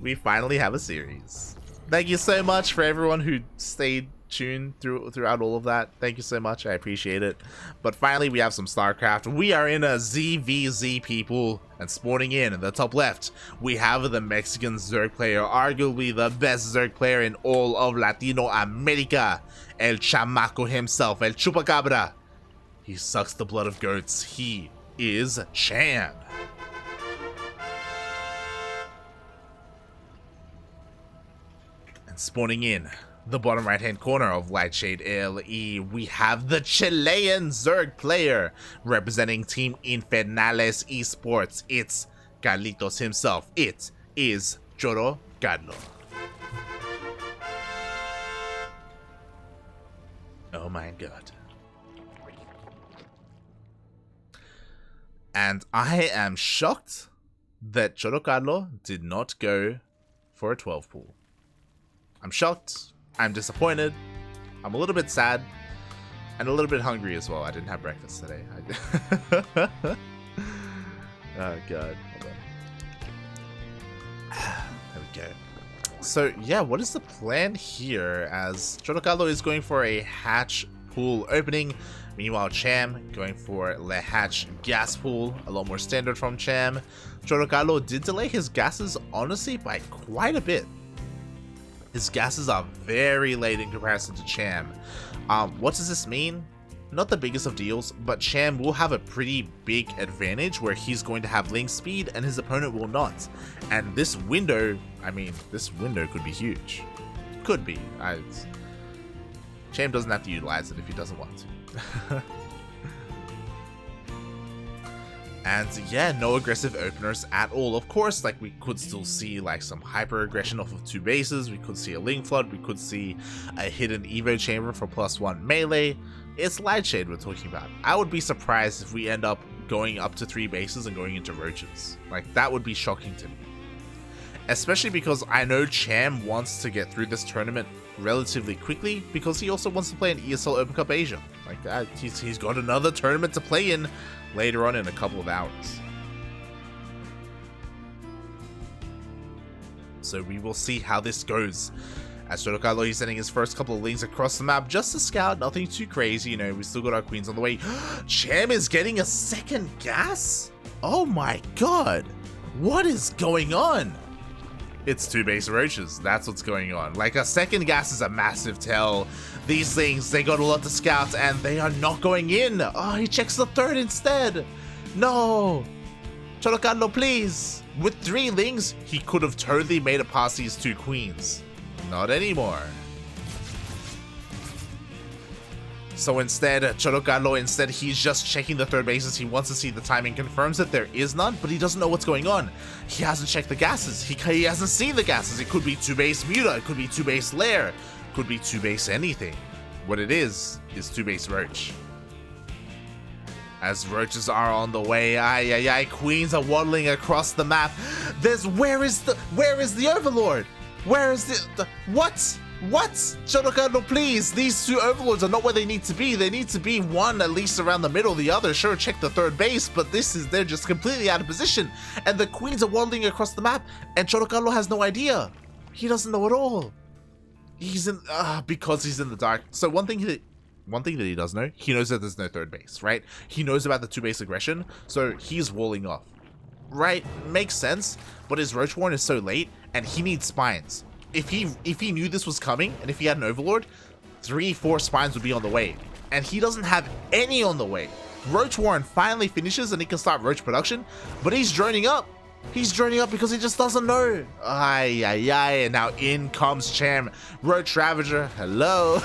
We finally have a series. Thank you so much for everyone who stayed tuned throughout all of that. Thank you so much. I appreciate it. But finally, we have some StarCraft. We are in a ZvZ, people. And spawning in the top left, we have the Mexican Zerg player, arguably the best Zerg player in all of Latino America. El Chamaco himself, El Chupacabra. He sucks the blood of goats. He is Cham. And spawning in the bottom right hand corner of Lightshade LE, we have the Chilean Zerg player representing Team Infernales Esports. It's Carlitos himself. It is Chorocarlo. Oh my god. And I am shocked that Chorocarlo did not go for a 12 pool. I'm shocked. I'm disappointed. I'm a little bit sad. And a little bit hungry as well. I didn't have breakfast today. Oh god. Hold on. There we go. So yeah, what is the plan here as Chorocarlo is going for a hatch pool opening? Meanwhile, Cham going for Le Hatch gas pool, a lot more standard from Cham. Chorocarlo did delay his gases, honestly, by quite a bit. His gases are very late in comparison to Cham. What does this mean? Not the biggest of deals, but Cham will have a pretty big advantage where he's going to have link speed and his opponent will not. And this window, I mean, this window could be huge. Could be. Cham doesn't have to utilize it if he doesn't want to. And yeah, no aggressive openers at all. Of course, like we could still see like some hyper aggression off of 2 bases. We could see a link flood. We could see a hidden Evo chamber for +1 melee. It's Lightshade we're talking about. I would be surprised if we end up going up to 3 bases and going into roaches. Like that would be shocking to me. Especially because I know Cham wants to get through this tournament relatively quickly because he also wants to play in ESL Open Cup Asia. Like that, he's got another tournament to play in later on in a couple of hours. So we will see how this goes. As Chorocarlo, he's sending his first couple of links across the map just to scout, nothing too crazy, you know, we still got our queens on the way. Cham is getting a second gas? Oh my god, what is going on? It's 2 base roaches, that's what's going on. Like a second gas is a massive tell. These things, they got a lot to scout and they are not going in. Oh, he checks the third instead. No. Chorocarlo, please. With 3 lings, he could have totally made it past these 2 queens. Not anymore. So instead, Chorocarlo, he's just checking the third bases. He wants to see the timing, confirms that there is none, but he doesn't know what's going on. He hasn't checked the gases. He hasn't seen the gases. It could be 2 base Muta, it could be 2 base Lair, could be 2 base anything. What it is 2 base Roach. As roaches are on the way, queens are waddling across the map. Where is the Overlord? Where is the what? What? Chorocarlo, please. These 2 overlords are not where they need to be. They need to be one at least around the middle, the other. Sure, check the third base, but they're just completely out of position. And the queens are waddling across the map, and Chorocarlo has no idea. He doesn't know at all. He's in, because he's in the dark. So one thing that he does know, he knows that there's no third base, right? He knows about the 2 base aggression, so he's walling off. Right? Makes sense, but his Roach Warren is so late, and he needs spines. If he knew this was coming, and if he had an Overlord, 3-4 spines would be on the way. And he doesn't have any on the way. Roach Warren finally finishes and he can start Roach production, but he's droning up. He's droning up because he just doesn't know. And now in comes Cham. Roach Ravager, hello.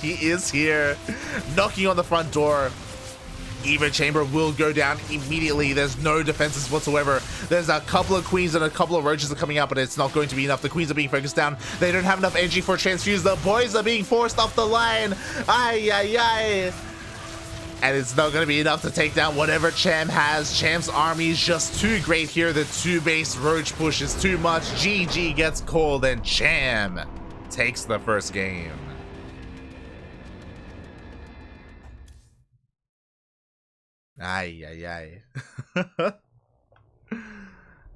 He is here, knocking on the front door. Evo Chamber will go down immediately. There's no defenses whatsoever. There's a couple of queens and a couple of roaches are coming out, but it's not going to be enough. The queens are being focused down. They don't have enough energy for transfuse. The boys are being forced off the line. And it's not going to be enough to take down whatever Cham has. Cham's army is just too great here. The 2 base roach push is too much. GG gets called and Cham takes the first game.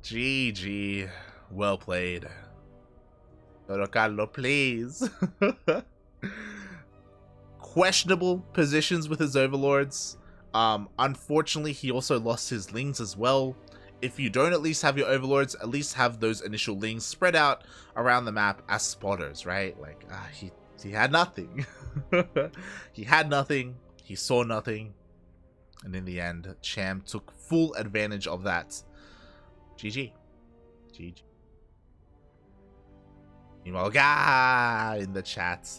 GG. Well played. Chorocarlo, please. Questionable positions with his overlords. Unfortunately, he also lost his lings as well. If you don't at least have your overlords, at least have those initial lings spread out around the map as spotters, right? Like, he had nothing. He had nothing. He saw nothing. And in the end, Cham took full advantage of that. GG. GG. Meanwhile, in the chat,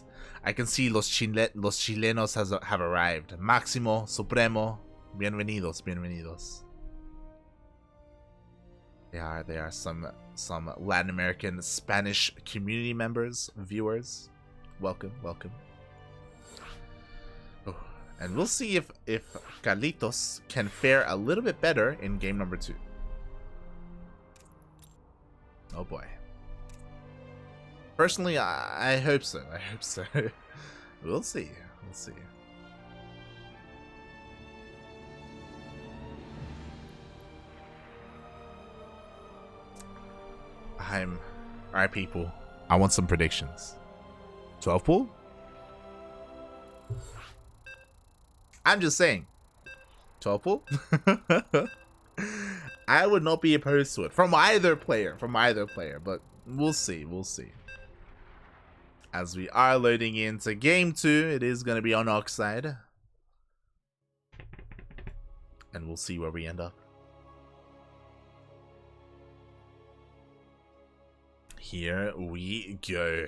I can see los chilenos have arrived. Máximo, Supremo, bienvenidos, bienvenidos. They are some Latin American Spanish community members, viewers. Welcome, welcome. Oh, and we'll see if Carlitos can fare a little bit better in game number 2. Oh boy. Personally, I hope so. I hope so. We'll see. We'll see. Alright, people. I want some predictions. 12 pool? I'm just saying. 12 pool? I would not be opposed to it from either player. But we'll see. We'll see. As we are loading into game 2, it is going to be on Oxide. And we'll see where we end up. Here we go.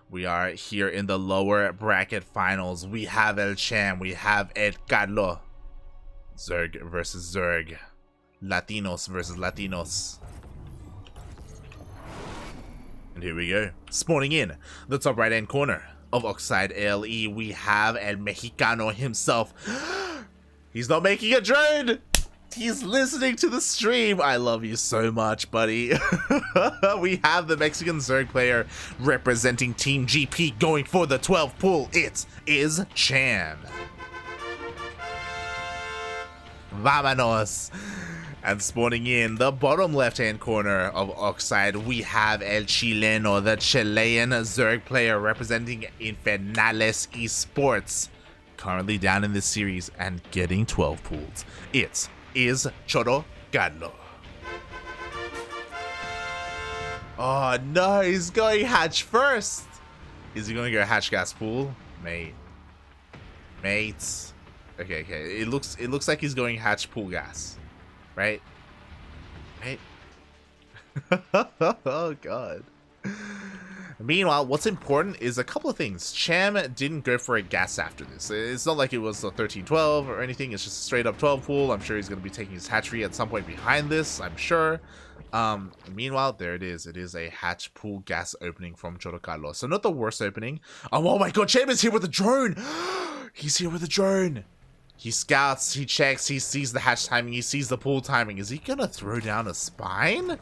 We are here in the lower bracket finals. We have El Cham. We have El Carlo. Zerg versus Zerg. Latinos versus Latinos. And here we go. Spawning in the top right hand corner of Oxide ALE, we have El Mexicano himself. He's not making a drone. He's listening to the stream. I love you so much, buddy. We have the Mexican Zerg player representing Team GP going for the 12 pull. It is Cham. Vámonos. And spawning in the bottom left-hand corner of Oxide, we have El Chileno, the Chilean Zerg player representing Infernales Esports. Currently down in this series and getting 12 pools. It is Chorocarlo. Oh no, he's going hatch first. Is he going to go hatch gas pool? Mates. Okay. It looks like he's going hatch pool gas. Right? Oh god. Meanwhile, what's important is a couple of things. Cham didn't go for a gas after this. It's not like it was a 13-12 or anything. It's just a straight up 12 pool. I'm sure he's going to be taking his hatchery at some point behind this, I'm sure. Meanwhile, there it is. It is a hatch pool gas opening from Chorocarlo. So not the worst opening. Oh my god, Cham is here with a drone. He's here with a drone. He scouts, he checks, he sees the hatch timing, he sees the pool timing. Is he gonna throw down a spine?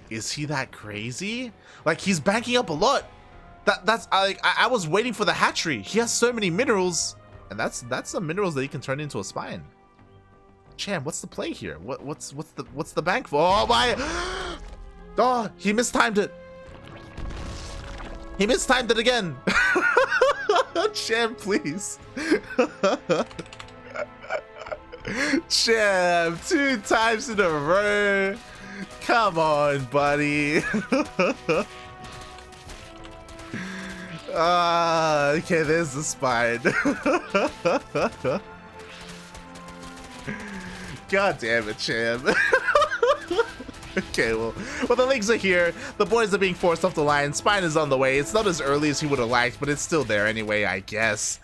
Is he that crazy? Like, he's banking up a lot. I was waiting for the hatchery. He has so many minerals, and that's some minerals that he can turn into a spine. Cham, what's the play here? What's the bank for? Oh my! Oh, he mistimed it. He mistimed it again. Cham, please. Cham, 2 times in a row. Come on, buddy. Okay, there's the spine. God damn it, Cham. Okay, well, the links are here. The boys are being forced off the line. Spine is on the way. It's not as early as he would have liked, but it's still there anyway, I guess.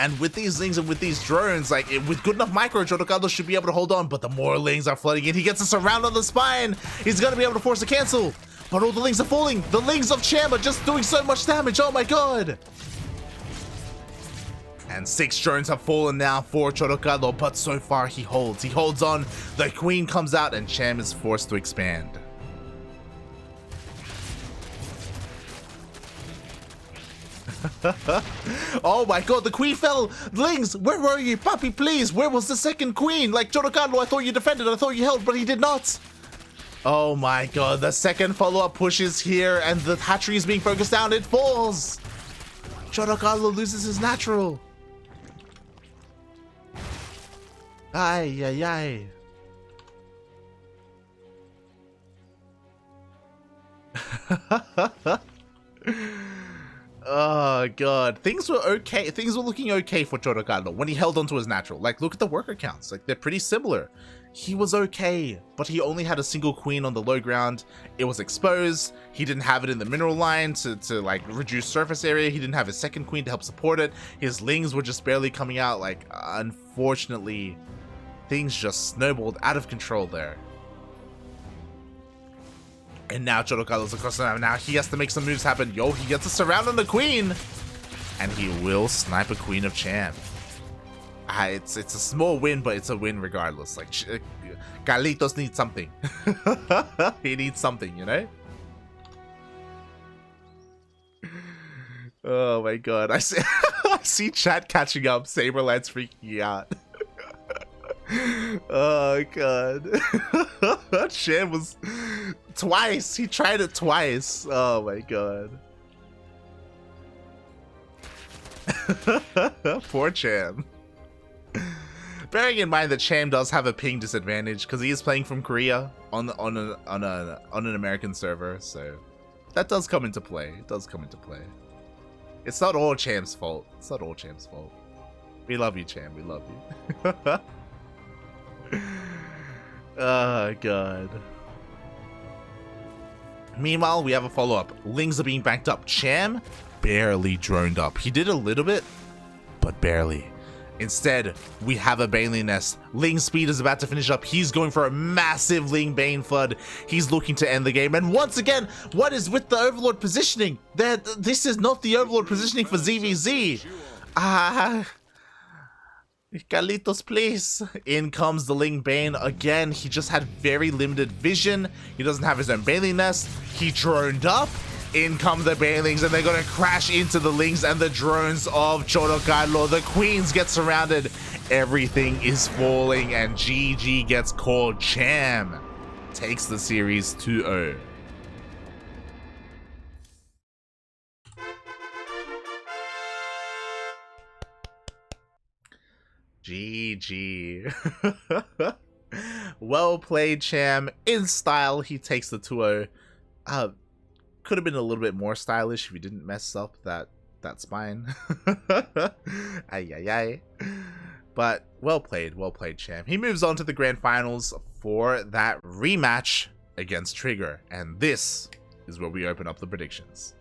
And with these lings and with these drones, like, with good enough micro, Chorocarlo should be able to hold on, but the more lings are flooding in, he gets us around on the spine. He's gonna be able to force a cancel, but all the lings are falling. The lings of Cham are just doing so much damage, oh my god. And 6 drones have fallen now for Chorocarlo, but so far he holds on. The queen comes out and Cham is forced to expand. Oh my god, the queen fell! Lings, where were you? Papi, please, where was the second queen? Like, Chorocarlo, I thought you defended, I thought you held, but he did not. Oh my god, the second follow-up push is here and the hatchery is being focused down. It falls. Chorocarlo loses his natural. Ay, ay, ay. Oh god, things were okay. Things were looking okay for Chorocarlo when he held onto his natural. Like, look at the worker counts. Like, they're pretty similar. He was okay, but he only had a single queen on the low ground. It was exposed. He didn't have it in the mineral line to like reduce surface area. He didn't have his second queen to help support it. His lings were just barely coming out. Like, unfortunately, things just snowballed out of control there. And now Chorocarlo's across the map. Now he has to make some moves happen. Yo, he gets a surround on the queen. And he will snipe a queen of Cham. It's a small win, but it's a win regardless. Like, Carlitos needs something. He needs something, you know? Oh my god. I see chat catching up. Saberlight's freaking out. Oh god. Cham was twice. He tried it twice. Oh my god. Poor Cham. Bearing in mind that Cham does have a ping disadvantage because he is playing from Korea on an American server, so that does come into play. It does come into play. It's not all Cham's fault. It's not all Cham's fault. We love you, Cham. We love you. Oh god. Meanwhile, we have a follow-up. Lings are being banked up. Cham barely droned up. He did a little bit, but barely. Instead, we have a Baneling Nest. Ling speed is about to finish up. He's going for a massive Ling Bane Flood. He's looking to end the game. And once again, what is with the Overlord positioning? This is not the Overlord positioning for ZvZ. Carlitos, please. In comes the Ling Bane again. He just had very limited vision. He doesn't have his own Baneling Nest. He droned up. In come the Banelings, and they're gonna crash into the Lings and the drones of Chorocarlo. The queens get surrounded. Everything is falling, and GG gets called. Cham takes the series 2-0. GG. Well played, Cham. In style, he takes the 2-0. Could have been a little bit more stylish if he didn't mess up that spine. Ay, ay, ay. But well played, Cham. He moves on to the grand finals for that rematch against Trigger. And this is where we open up the predictions.